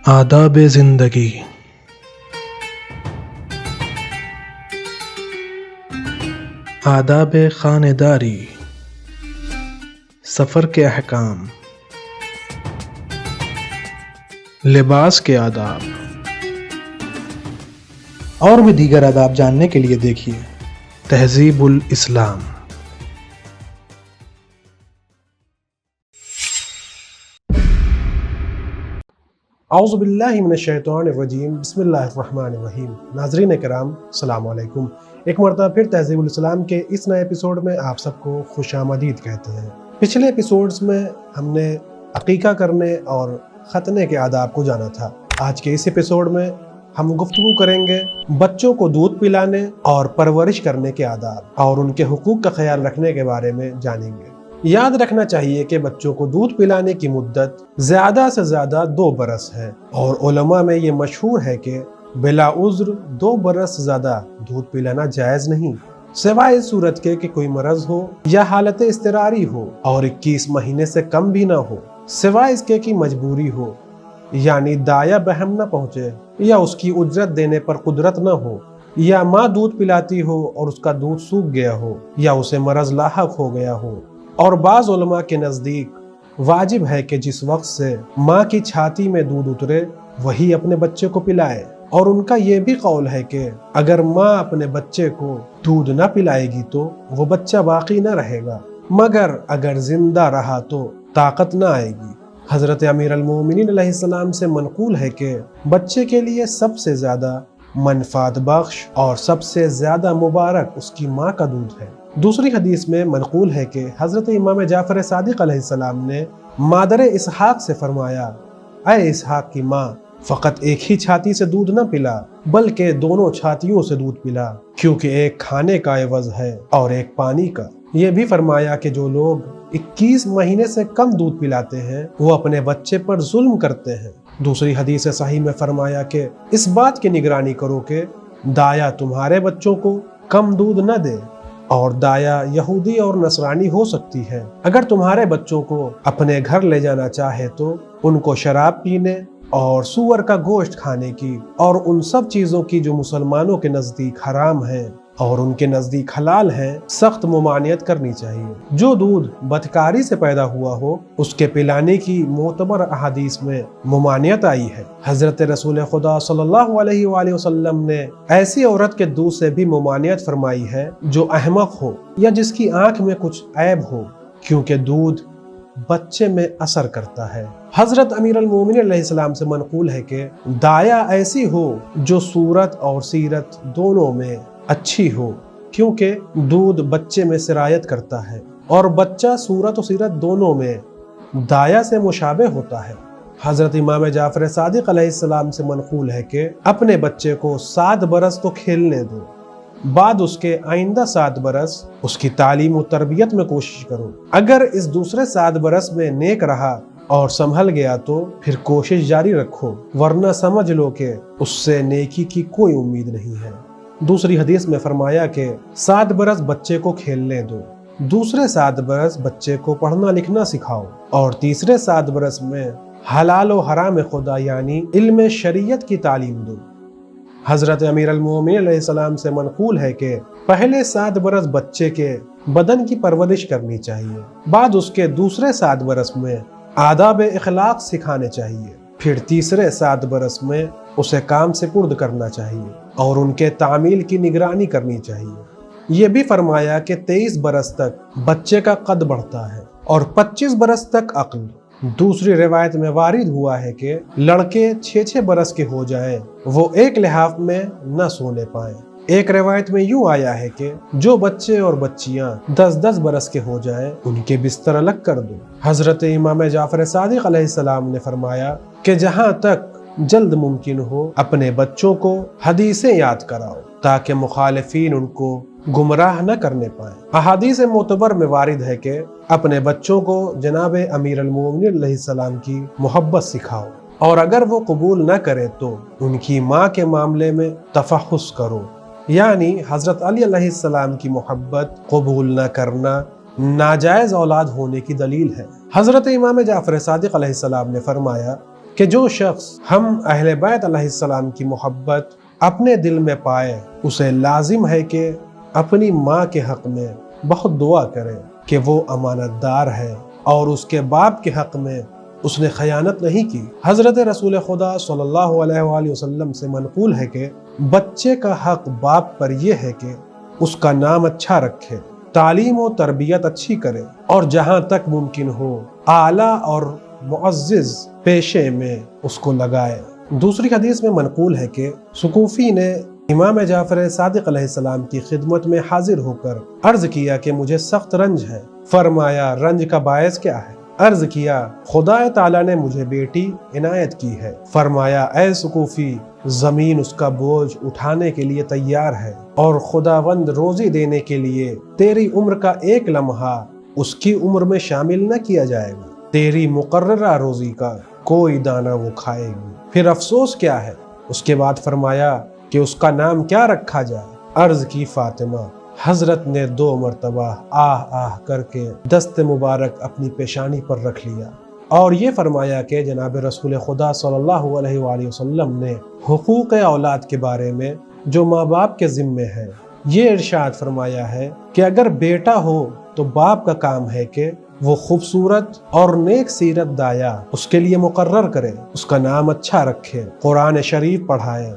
آداب زندگی۔ آداب خانہ داری، سفر کے احکام، لباس کے آداب اور بھی دیگر آداب جاننے کے لیے دیکھیے تہذیب الاسلام۔ اعوذ باللہ من الشیطان الرجیم، بسم اللہ الرحمن الرحیم۔ ناظرین کرام، السلام علیکم۔ ایک مرتبہ پھر تہذیب الاسلام کے اس نئے ایپیسوڈ میں آپ سب کو خوش آمدید کہتے ہیں۔ پچھلے ایپیسوڈز میں ہم نے عقیقہ کرنے اور ختنے کے آداب کو جانا تھا۔ آج کے اس ایپیسوڈ میں ہم گفتگو کریں گے بچوں کو دودھ پلانے اور پرورش کرنے کے آداب اور ان کے حقوق کا خیال رکھنے کے بارے میں جانیں گے۔ یاد رکھنا چاہیے کہ بچوں کو دودھ پلانے کی مدت زیادہ سے زیادہ 2 برس ہے، اور علماء میں یہ مشہور ہے کہ بلا عذر 2 برس سے زیادہ دودھ پلانا جائز نہیں، سوائے اس صورت کے کہ کوئی مرض ہو یا حالت اضطراری ہو اور 21 مہینے سے کم بھی نہ ہو، سوائے اس کے کہ مجبوری ہو، یعنی دایا بہم نہ پہنچے یا اس کی اجرت دینے پر قدرت نہ ہو، یا ماں دودھ پلاتی ہو اور اس کا دودھ سوکھ گیا ہو، یا اسے مرض لاحق ہو گیا ہو۔ اور بعض علماء کے نزدیک واجب ہے کہ جس وقت سے ماں کی چھاتی میں دودھ اترے وہی اپنے بچے کو پلائے، اور ان کا یہ بھی قول ہے کہ اگر ماں اپنے بچے کو دودھ نہ پلائے گی تو وہ بچہ باقی نہ رہے گا، مگر اگر زندہ رہا تو طاقت نہ آئے گی۔ حضرت امیر المومنین علیہ السلام سے منقول ہے کہ بچے کے لیے سب سے زیادہ منفعت بخش اور سب سے زیادہ مبارک اس کی ماں کا دودھ ہے۔ دوسری حدیث میں منقول ہے کہ حضرت امام جعفر صادق علیہ السلام نے مادر اسحاق سے فرمایا، اے اسحاق کی ماں، فقط ایک ہی چھاتی سے دودھ نہ پلا بلکہ دونوں چھاتیوں سے دودھ پلا، کیونکہ ایک کھانے کا عوض ہے اور ایک پانی کا۔ یہ بھی فرمایا کہ جو لوگ 21 مہینے سے کم دودھ پلاتے ہیں وہ اپنے بچے پر ظلم کرتے ہیں۔ دوسری حدیث صحیح میں فرمایا کہ اس بات کی نگرانی کرو کہ دایا تمہارے بچوں کو کم دودھ نہ دے، اور دایا یہودی اور نصرانی ہو سکتی ہے۔ اگر تمہارے بچوں کو اپنے گھر لے جانا چاہے تو ان کو شراب پینے اور سور کا گوشت کھانے کی اور ان سب چیزوں کی جو مسلمانوں کے نزدیک حرام ہیں اور ان کے نزدیک حلال ہیں سخت ممانعت کرنی چاہیے۔ جو دودھ بدکاری سے پیدا ہوا ہو اس کے پلانے کی معتبر احادیث میں ممانعت آئی ہے۔ حضرت رسول خدا صلی اللہ علیہ وآلہ وسلم نے ایسی عورت کے دودھ سے بھی ممانعت فرمائی ہے جو احمق ہو یا جس کی آنکھ میں کچھ عیب ہو، کیونکہ دودھ بچے میں اثر کرتا ہے۔ حضرت امیر المومنین علیہ السلام سے منقول ہے کہ دایا ایسی ہو جو صورت اور سیرت دونوں میں اچھی ہو، کیونکہ دودھ بچے میں سرایت کرتا ہے اور بچہ صورت و سیرت دونوں میں دایا سے مشابہ ہوتا ہے۔ حضرت امام جعفر صادق علیہ السلام سے منقول ہے کہ اپنے بچے کو 7 برس تو کھیلنے دو، بعد اس کے آئندہ 7 برس اس کی تعلیم و تربیت میں کوشش کرو۔ اگر اس دوسرے 7 برس میں نیک رہا اور سنبھل گیا تو پھر کوشش جاری رکھو، ورنہ سمجھ لو کہ اس سے نیکی کی کوئی امید نہیں ہے۔ دوسری حدیث میں فرمایا کہ 7 برس بچے کو کھیلنے دو، دوسرے 7 برس بچے کو پڑھنا لکھنا سکھاؤ، اور تیسرے 7 برس میں حلال و حرام خدا یعنی علم شریعت کی تعلیم دو۔ حضرت امیر المومنین علیہ السلام سے منقول ہے کہ پہلے 7 برس بچے کے بدن کی پرورش کرنی چاہیے، بعد اس کے دوسرے 7 برس میں آداب اخلاق سکھانے چاہیے، پھر تیسرے 7 برس میں اسے کام سپرد کرنا چاہیے اور ان کے تعمیل کی نگرانی کرنی چاہیے۔ یہ بھی فرمایا کہ 23 برس تک بچے کا قد بڑھتا ہے اور 25 برس تک عقل۔ دوسری روایت میں وارد ہوا ہے کہ لڑکے 6 برس کے ہو جائیں وہ ایک لحاف میں نہ سونے پائیں۔ ایک روایت میں یوں آیا ہے کہ جو بچے اور بچیاں 10 برس کے ہو جائیں ان کے بستر الگ کر دو۔ حضرت امام جعفر صادق علیہ السلام نے فرمایا کہ جہاں تک جلد ممکن ہو اپنے بچوں کو حدیثیں یاد کراؤ تاکہ مخالفین ان کو گمراہ نہ کرنے پائیں۔ احادیث معتبر میں وارد ہے کہ اپنے بچوں کو جناب امیر المومنین علیہ السلام کی محبت سکھاؤ، اور اگر وہ قبول نہ کرے تو ان کی ماں کے معاملے میں تفحص کرو، یعنی حضرت علی علیہ السلام کی محبت قبول نہ کرنا ناجائز اولاد ہونے کی دلیل ہے۔ حضرت امام جعفر صادق علیہ السلام نے فرمایا کہ جو شخص ہم اہل بیت علیہ السلام کی محبت اپنے دل میں پائے اسے لازم ہے کہ اپنی ماں کے حق میں بہت دعا کرے کہ وہ امانت دار ہے اور اس کے باپ کے حق میں اس نے خیانت نہیں کی۔ حضرت رسول خدا صلی اللہ علیہ وآلہ وسلم سے منقول ہے کہ بچے کا حق باپ پر یہ ہے کہ اس کا نام اچھا رکھے، تعلیم و تربیت اچھی کرے اور جہاں تک ممکن ہو اعلیٰ اور معزز پیشے میں اس کو لگائے۔ دوسری حدیث میں منقول ہے کہ سکوفی نے امام جعفر صادق علیہ السلام کی خدمت میں حاضر ہو کر عرض کیا کہ مجھے سخت رنج ہے۔ فرمایا رنج کا باعث کیا ہے؟ عرض کیا خدا تعالیٰ نے مجھے بیٹی عنایت کی ہے۔ فرمایا اے سکوفی، زمین اس کا بوجھ اٹھانے کے لیے تیار ہے اور خداوند روزی دینے کے لیے تیری عمر کا ایک لمحہ اس کی عمر میں شامل نہ کیا جائے گا، تیری مقررہ روزی کا کوئی دانہ وہ کھائے گی، پھر افسوس کیا ہے؟ اس کے بعد فرمایا کہ اس کا نام کیا رکھا جائے؟ عرض کی فاطمہ۔ حضرت نے 2 مرتبہ آہ آہ کر کے دست مبارک اپنی پیشانی پر رکھ لیا اور یہ فرمایا کہ جناب رسول خدا صلی اللہ علیہ وآلہ وسلم نے حقوق اولاد کے بارے میں جو ماں باپ کے ذمے ہے یہ ارشاد فرمایا ہے کہ اگر بیٹا ہو تو باپ کا کام ہے کہ وہ خوبصورت اور نیک سیرت دایا اس کے لیے مقرر کرے، اس کا نام اچھا رکھے، قرآن شریف پڑھائے،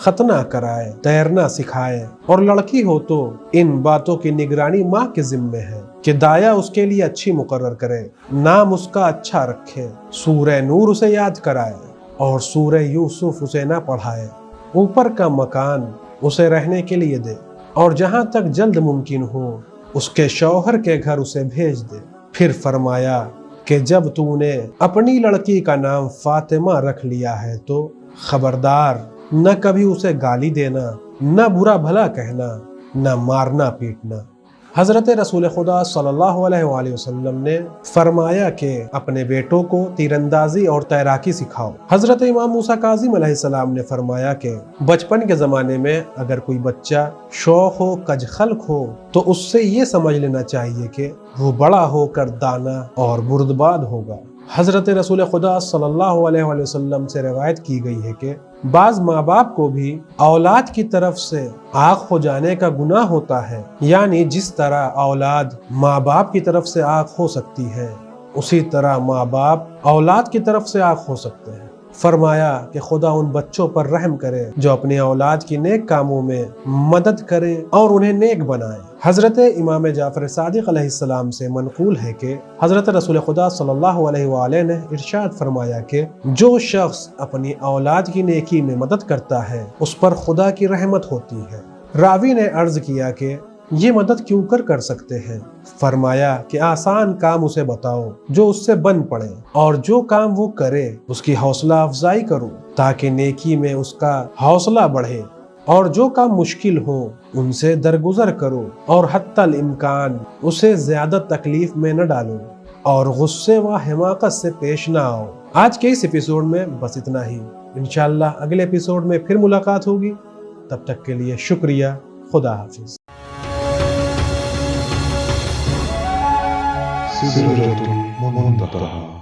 ختنہ کرائے، تیرنا سکھائے، اور لڑکی ہو تو ان باتوں کی نگرانی ماں کے ذمے ہے کہ دایا اس کے لیے اچھی مقرر کرے، نام اس کا اچھا رکھے، سورہ نور اسے یاد کرائے اور سورہ یوسف اسے نہ پڑھائے، اوپر کا مکان اسے رہنے کے لیے دے اور جہاں تک جلد ممکن ہو اس کے شوہر کے گھر اسے بھیج دے۔ پھر فرمایا کہ جب تو نے اپنی لڑکی کا نام فاطمہ رکھ لیا ہے تو خبردار نہ کبھی اسے گالی دینا، نہ برا بھلا کہنا، نہ مارنا پیٹنا۔ حضرت رسول خدا صلی اللہ علیہ وآلہ وسلم نے فرمایا کہ اپنے بیٹوں کو تیر اندازی اور تیراکی سکھاؤ۔ حضرت امام موسیٰ کاظم علیہ السلام نے فرمایا کہ بچپن کے زمانے میں اگر کوئی بچہ شوخ ہو، کج خلق ہو تو اس سے یہ سمجھ لینا چاہیے کہ وہ بڑا ہو کر دانا اور بردبار ہوگا۔ حضرت رسول خدا صلی اللہ علیہ وآلہ وسلم سے روایت کی گئی ہے کہ بعض ماں باپ کو بھی اولاد کی طرف سے عاق ہو جانے کا گناہ ہوتا ہے، یعنی جس طرح اولاد ماں باپ کی طرف سے عاق ہو سکتی ہے اسی طرح ماں باپ اولاد کی طرف سے عاق ہو سکتے ہیں۔ فرمایا کہ خدا ان بچوں پر رحم کرے جو اپنی اولاد کی نیک کاموں میں مدد کرے اور انہیں نیک بنائے۔ حضرت امام جعفر صادق علیہ السلام سے منقول ہے کہ حضرت رسول خدا صلی اللہ علیہ وآلہ نے ارشاد فرمایا کہ جو شخص اپنی اولاد کی نیکی میں مدد کرتا ہے اس پر خدا کی رحمت ہوتی ہے۔ راوی نے عرض کیا کہ یہ مدد کیوں کر سکتے ہیں؟ فرمایا کہ آسان کام اسے بتاؤ جو اس سے بن پڑے اور جو کام وہ کرے اس کی حوصلہ افزائی کرو تاکہ نیکی میں اس کا حوصلہ بڑھے، اور جو کام مشکل ہو ان سے درگزر کرو اور حتی الامکان اسے زیادہ تکلیف میں نہ ڈالو اور غصے و حماقت سے پیش نہ آؤ۔ آج کے اس ایپیسوڈ میں بس اتنا ہی، انشاءاللہ اگلے ایپیسوڈ میں پھر ملاقات ہوگی۔ تب تک کے لیے شکریہ، خدا حافظ۔ سدرة المنتهى